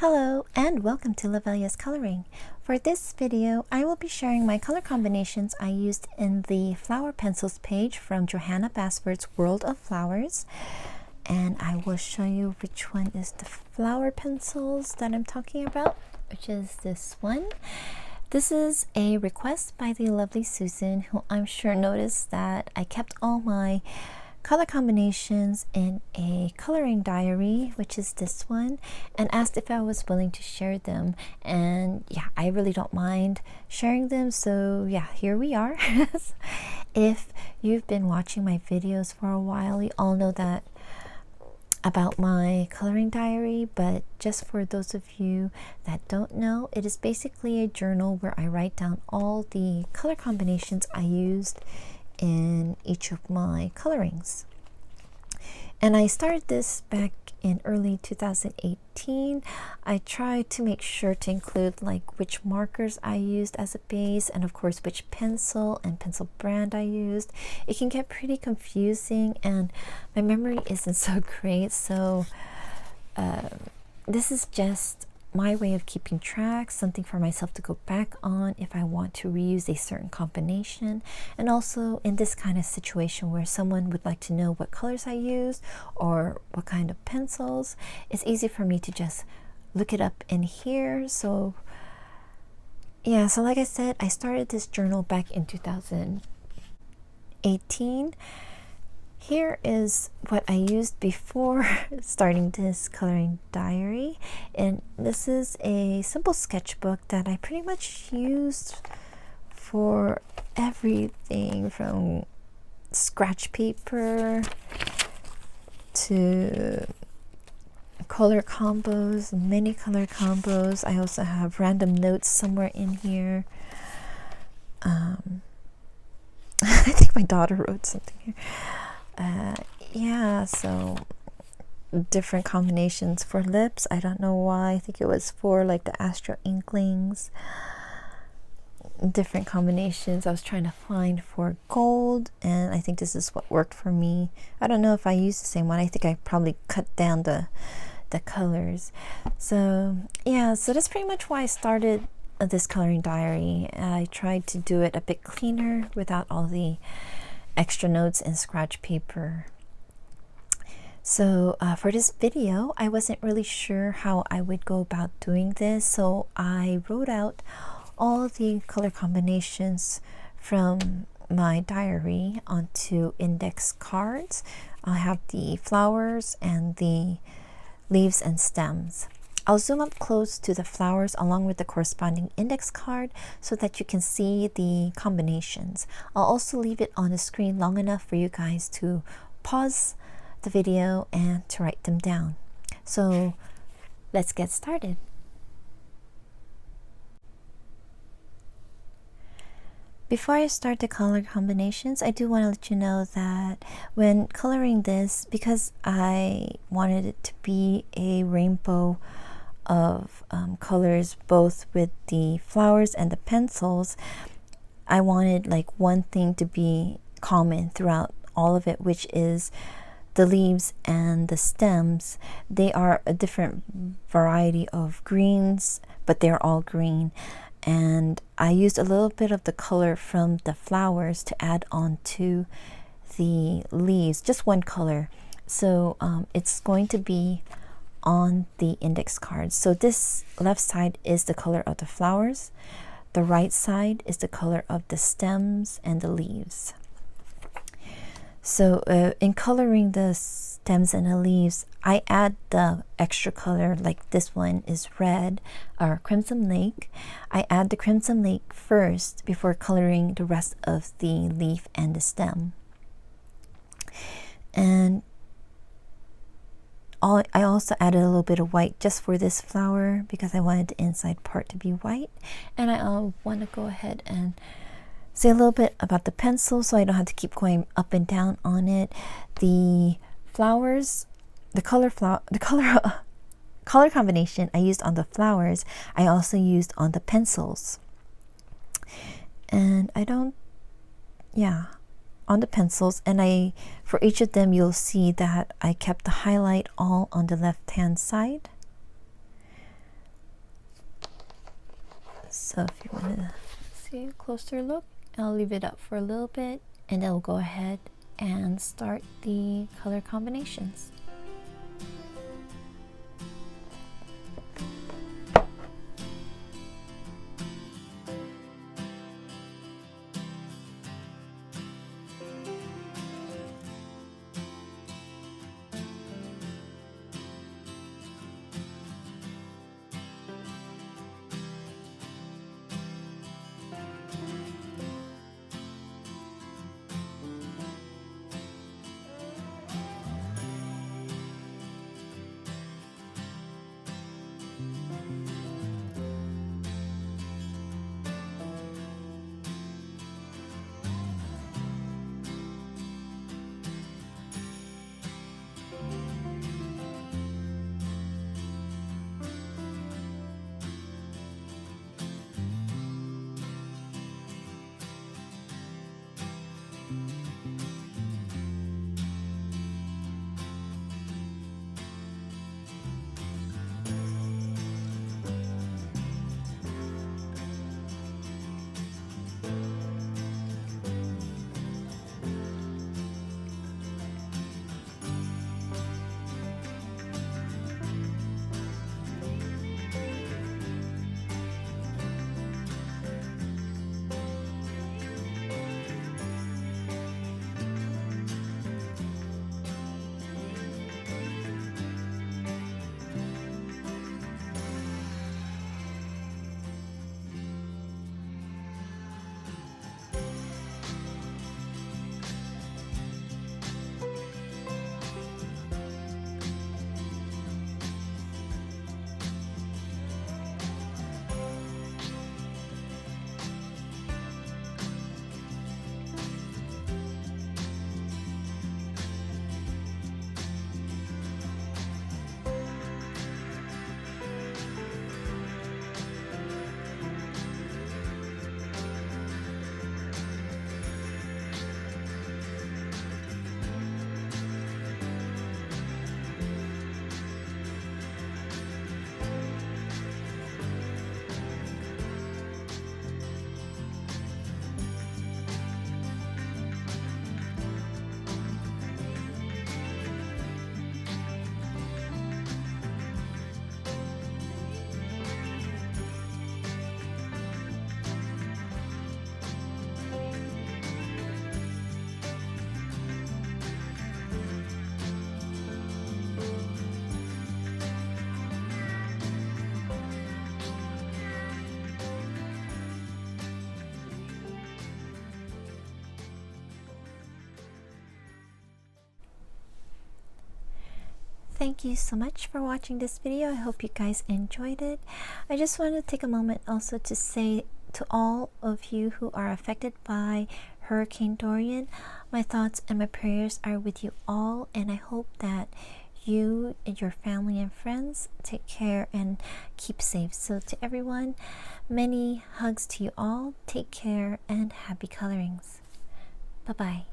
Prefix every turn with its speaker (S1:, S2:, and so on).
S1: Hello and welcome to Lovella's Coloring. For this video, I will be sharing my color combinations I used in the flower pencils page from Johanna Basford's World of Flowers. And I will show you which one is the flower pencils that I'm talking about, which is this one. This is a request by the lovely Susan, who I'm sure noticed that I kept all my color combinations in a coloring diary, which is this one, and asked if I was willing to share them. And yeah, I really don't mind sharing them, so yeah, here we are. If you've been watching my videos for a while, you all know that about my coloring diary, but just for those of you that don't know, it is basically a journal where I write down all the color combinations I used in each of my colorings. And I started this back in early 2018. I tried to make sure to include like which markers I used as a base, and of course which pencil and pencil brand I used. It can get pretty confusing and my memory isn't so great, so this is just my way of keeping track, something for myself to go back on if I want to reuse a certain combination. And also in this kind of situation where someone would like to know what colors I used or what kind of pencils, it's easy for me to just look it up in here. So yeah, so like I said, I started this journal back in 2018. Here is what I used before starting this coloring diary, and this is a simple sketchbook that I pretty much used for everything from scratch paper to color combos, many color combos. I also have random notes somewhere in here. I think my daughter wrote something here. Yeah, so different combinations for lips. I don't know why. I think it was for like the Astro Inklings. Different combinations I was trying to find for gold, and I think this is what worked for me. I don't know if I used the same one. I think I probably cut down the colors. So yeah, so that's pretty much why I started this coloring diary. I tried to do it a bit cleaner without all the extra notes and scratch paper. So for this video, I wasn't really sure how I would go about doing this, so I wrote out all the color combinations from my diary onto index cards. I have the flowers and the leaves and stems. I'll zoom up close to the flowers along with the corresponding index card so that you can see the combinations. I'll also leave it on the screen long enough for you guys to pause the video and to write them down. So let's get started. Before I start the color combinations, I do want to let you know that when coloring this, because I wanted it to be a rainbow of colors both with the flowers and the pencils, I wanted like one thing to be common throughout all of it, which is the leaves and the stems. They are a different variety of greens, but they're all green, and I used a little bit of the color from the flowers to add on to the leaves, just one color. So it's going to be on the index cards. So this left side is the color of the flowers, the right side is the color of the stems and the leaves. So in coloring the stems and the leaves, I add the extra color, like this one is red or Crimson Lake. I add the Crimson Lake first before coloring the rest of the leaf and the stem. And I also added a little bit of white just for this flower because I wanted the inside part to be white. And I want to go ahead and say a little bit about the pencil so I don't have to keep going up and down on it. The flowers, the color combination I used on the flowers, I also used on the pencils. And on the pencils, and for each of them you'll see that I kept the highlight all on the left hand side. So if you want to see a closer look, I'll leave it up for a little bit and then we'll go ahead and start the color combinations. Thank you so much for watching this video. I hope you guys enjoyed it. I just want to take a moment also to say to all of you who are affected by Hurricane Dorian, my thoughts and my prayers are with you all, and I hope that you and your family and friends take care and keep safe. So to everyone, many hugs to you all. Take care and happy colorings. Bye-bye.